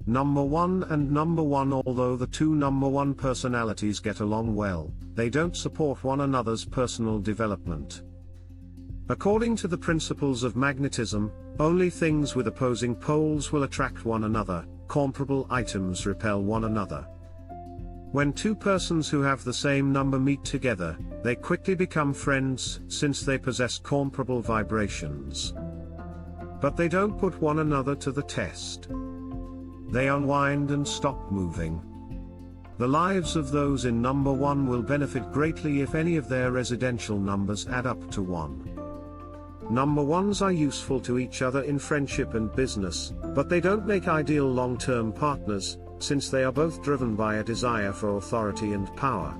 Number 1 and number 1. Although the two number 1 personalities get along well, they don't support one another's personal development. According to the principles of magnetism, only things with opposing poles will attract one another, comparable items repel one another. When two persons who have the same number meet together, they quickly become friends, since they possess comparable vibrations. But they don't put one another to the test. They unwind and stop moving. The lives of those in number 1 will benefit greatly if any of their residential numbers add up to 1. Number 1s are useful to each other in friendship and business, but they don't make ideal long-term partners, since they are both driven by a desire for authority and power.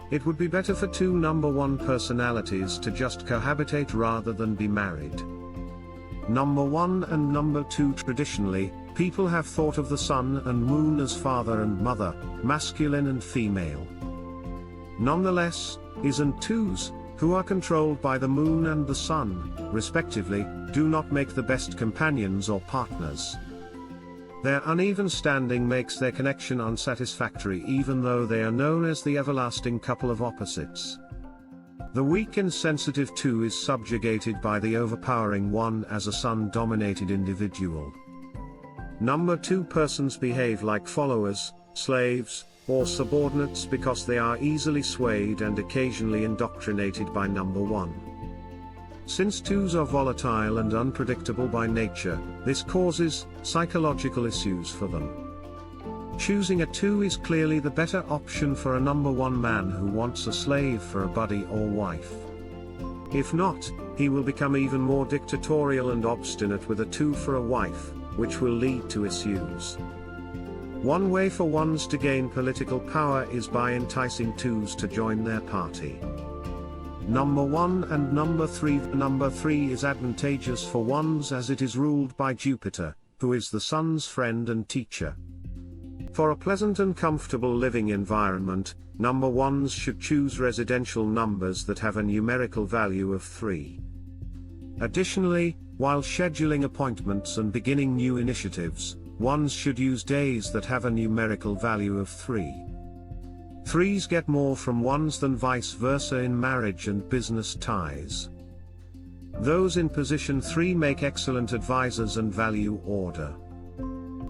It would be better for two number 1 personalities to just cohabitate rather than be married. Number 1 and number 2. Traditionally, people have thought of the sun and moon as father and mother, masculine and female. Nonetheless, is and 2s, who are controlled by the moon and the sun, respectively, do not make the best companions or partners. Their uneven standing makes their connection unsatisfactory, even though they are known as the everlasting couple of opposites. The weak and sensitive 2 is subjugated by the overpowering 1 as a sun-dominated individual. Number 2 persons behave like followers, slaves, or subordinates because they are easily swayed and occasionally indoctrinated by number 1. Since 2s are volatile and unpredictable by nature, this causes psychological issues for them. Choosing a 2 is clearly the better option for a number 1 man who wants a slave for a buddy or wife. If not, he will become even more dictatorial and obstinate with a 2 for a wife, which will lead to issues. One way for 1s to gain political power is by enticing 2s to join their party. Number 1 and number 3. Number 3 is advantageous for 1s as it is ruled by Jupiter, who is the sun's friend and teacher. For a pleasant and comfortable living environment, number 1s should choose residential numbers that have a numerical value of 3. Additionally, while scheduling appointments and beginning new initiatives, 1s should use days that have a numerical value of 3. 3s get more from 1s than vice versa in marriage and business ties. Those in position 3 make excellent advisors and value order.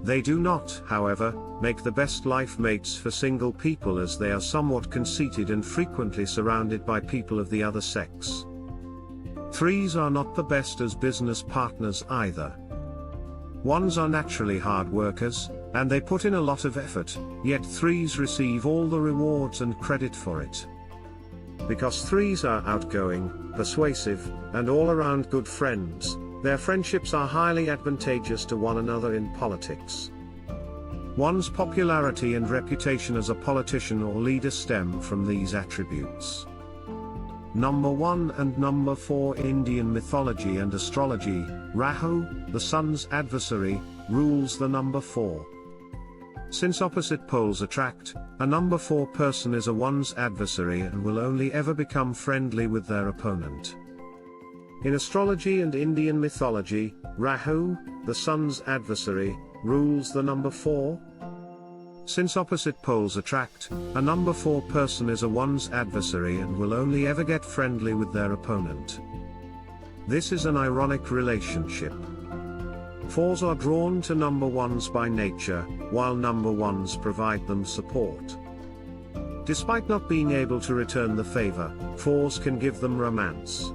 They do not, however, make the best life mates for single people, as they are somewhat conceited and frequently surrounded by people of the other sex. 3s are not the best as business partners either. 1s are naturally hard workers, and they put in a lot of effort, yet 3s receive all the rewards and credit for it. Because 3s are outgoing, persuasive, and all-around good friends, their friendships are highly advantageous to one another in politics. 1's popularity and reputation as a politician or leader stem from these attributes. Number 1 and number 4. Indian mythology and astrology, Rahu, the sun's adversary, rules the number 4. Since opposite poles attract, a number 4 person is a 1's adversary and will only ever become friendly with their opponent. In astrology and Indian mythology, Rahu, the sun's adversary, rules the number 4. Since opposite poles attract, a number 4 person is a 1's adversary and will only ever get friendly with their opponent. This is an ironic relationship. 4s are drawn to number 1s by nature, while number 1s provide them support. Despite not being able to return the favor, 4s can give them romance.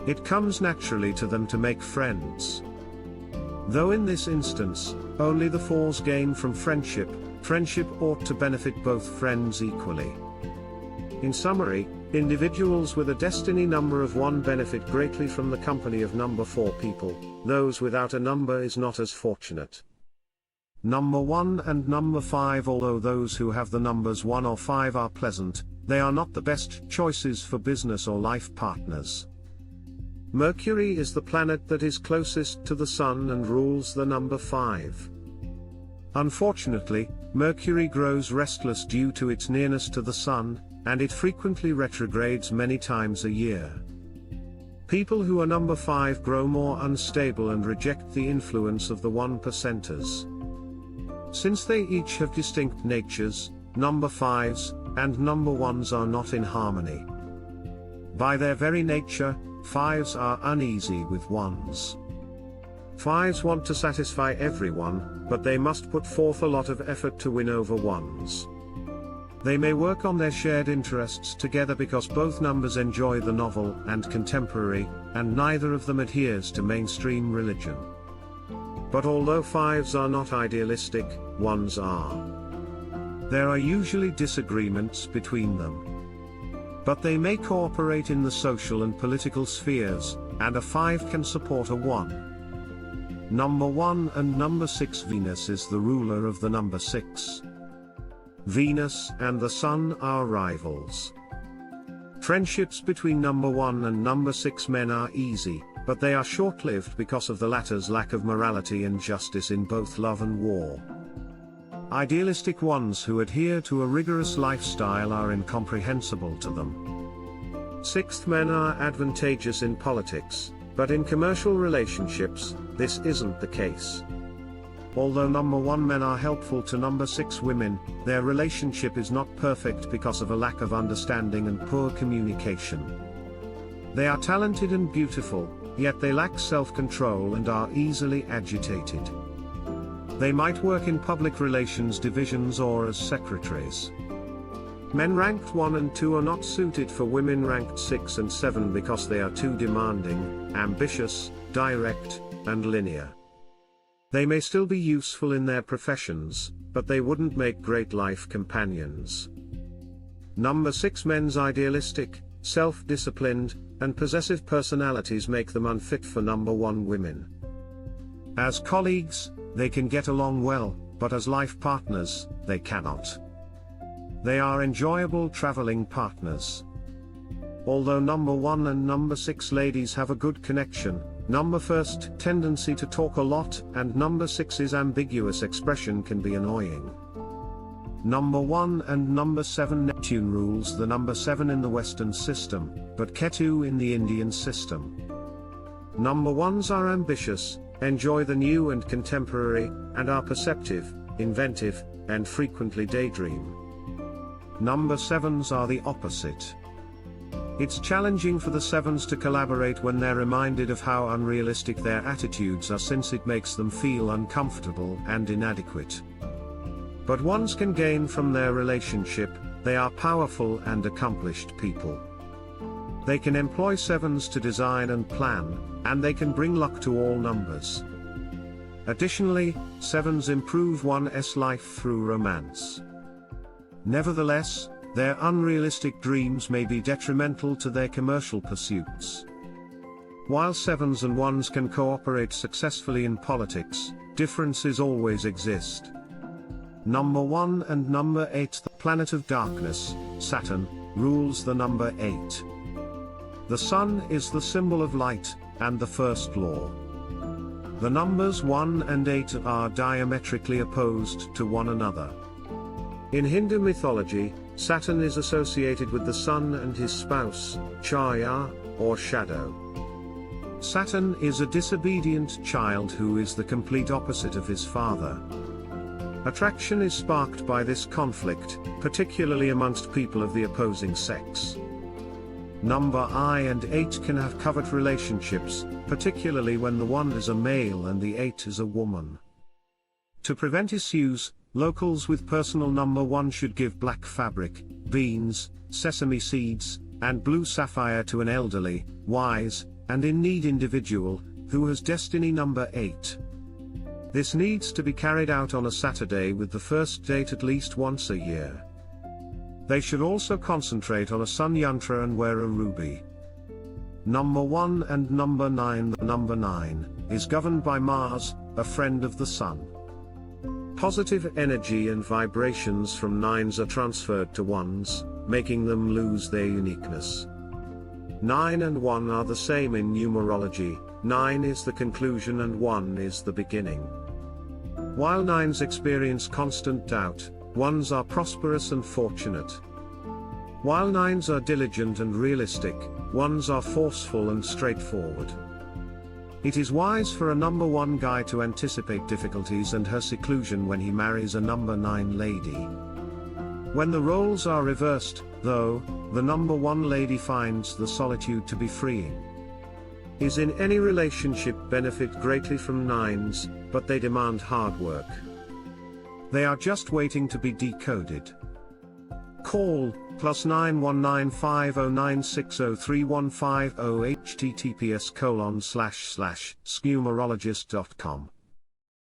It comes naturally to them to make friends. Though in this instance, only the 4s gain from friendship, friendship ought to benefit both friends equally. In summary, individuals with a destiny number of 1 benefit greatly from the company of number 4 people. Those without a number is not as fortunate. Number 1 and number 5. Although those who have the numbers 1 or 5 are pleasant, they are not the best choices for business or life partners. Mercury is the planet that is closest to the Sun and rules the number 5. Unfortunately, Mercury grows restless due to its nearness to the Sun, and it frequently retrogrades many times a year. People who are number 5 grow more unstable and reject the influence of the 1%ers. Since they each have distinct natures, number 5s and number 1s are not in harmony. By their very nature, 5s are uneasy with 1s. 5s want to satisfy everyone, but they must put forth a lot of effort to win over 1s. They may work on their shared interests together because both numbers enjoy the novel and contemporary, and neither of them adheres to mainstream religion. But although 5s are not idealistic, 1s are. There are usually disagreements between them. But they may cooperate in the social and political spheres, and a 5 can support a 1. Number 1 and number 6. Venus is the ruler of the number 6. Venus and the Sun are rivals. Friendships between number 1 and number 6 men are easy, but they are short-lived because of the latter's lack of morality and justice in both love and war. Idealistic 1s who adhere to a rigorous lifestyle are incomprehensible to them. 6th men are advantageous in politics, but in commercial relationships, this isn't the case. Although number 1 men are helpful to number 6 women, their relationship is not perfect because of a lack of understanding and poor communication. They are talented and beautiful, yet they lack self-control and are easily agitated. They might work in public relations divisions or as secretaries. Men ranked 1 and 2 are not suited for women ranked 6 and 7 because they are too demanding, ambitious, direct, and linear. They may still be useful in their professions, but they wouldn't make great life companions. Number 6 men's idealistic, self-disciplined, and possessive personalities make them unfit for number 1 women. As colleagues, they can get along well, but as life partners, they cannot. They are enjoyable traveling partners. Although number 1 and number 6 ladies have a good connection, number 1's tendency to talk a lot and number 6's ambiguous expression can be annoying. Number 1 and number 7. Neptune rules the number 7 in the Western system, but Ketu in the Indian system. Number 1s are ambitious, enjoy the new and contemporary, and are perceptive, inventive, and frequently daydream. Number 7s are the opposite. It's challenging for the 7s to collaborate when they're reminded of how unrealistic their attitudes are, since it makes them feel uncomfortable and inadequate. But 1s can gain from their relationship. They are powerful and accomplished people. They can employ 7s to design and plan, and they can bring luck to all numbers. Additionally, 7s improve 1's life through romance. Nevertheless, their unrealistic dreams may be detrimental to their commercial pursuits. While 7s and 1s can cooperate successfully in politics, differences always exist. Number 1 and number 8. The planet of darkness, Saturn, rules the number 8. The Sun is the symbol of light, and the first law. The numbers 1 and 8 are diametrically opposed to one another. In Hindu mythology, Saturn is associated with the Sun and his spouse, Chaya, or shadow. Saturn is a disobedient child who is the complete opposite of his father. Attraction is sparked by this conflict, particularly amongst people of the opposing sex. Number I and 8 can have covert relationships, particularly when the 1 is a male and the 8 is a woman. To prevent issues, locals with personal number 1 should give black fabric, beans, sesame seeds, and blue sapphire to an elderly, wise, and in-need individual, who has destiny number 8. This needs to be carried out on a Saturday with the first date at least once a year. They should also concentrate on a sun yantra and wear a ruby. Number 1 and number 9. The number 9 is governed by Mars, a friend of the Sun. Positive energy and vibrations from 9s are transferred to 1s, making them lose their uniqueness. 9 and 1 are the same in numerology. 9 is the conclusion and 1 is the beginning. While 9s experience constant doubt, 1s are prosperous and fortunate. While 9s are diligent and realistic, 1s are forceful and straightforward. It is wise for a number 1 guy to anticipate difficulties and her seclusion when he marries a number 9 lady. When the roles are reversed, though, the number 1 lady finds the solitude to be freeing. Is in any relationship benefit greatly from 9s, but they demand hard work. They are just waiting to be decoded. Call +9 19509603150 https://scumerologist.com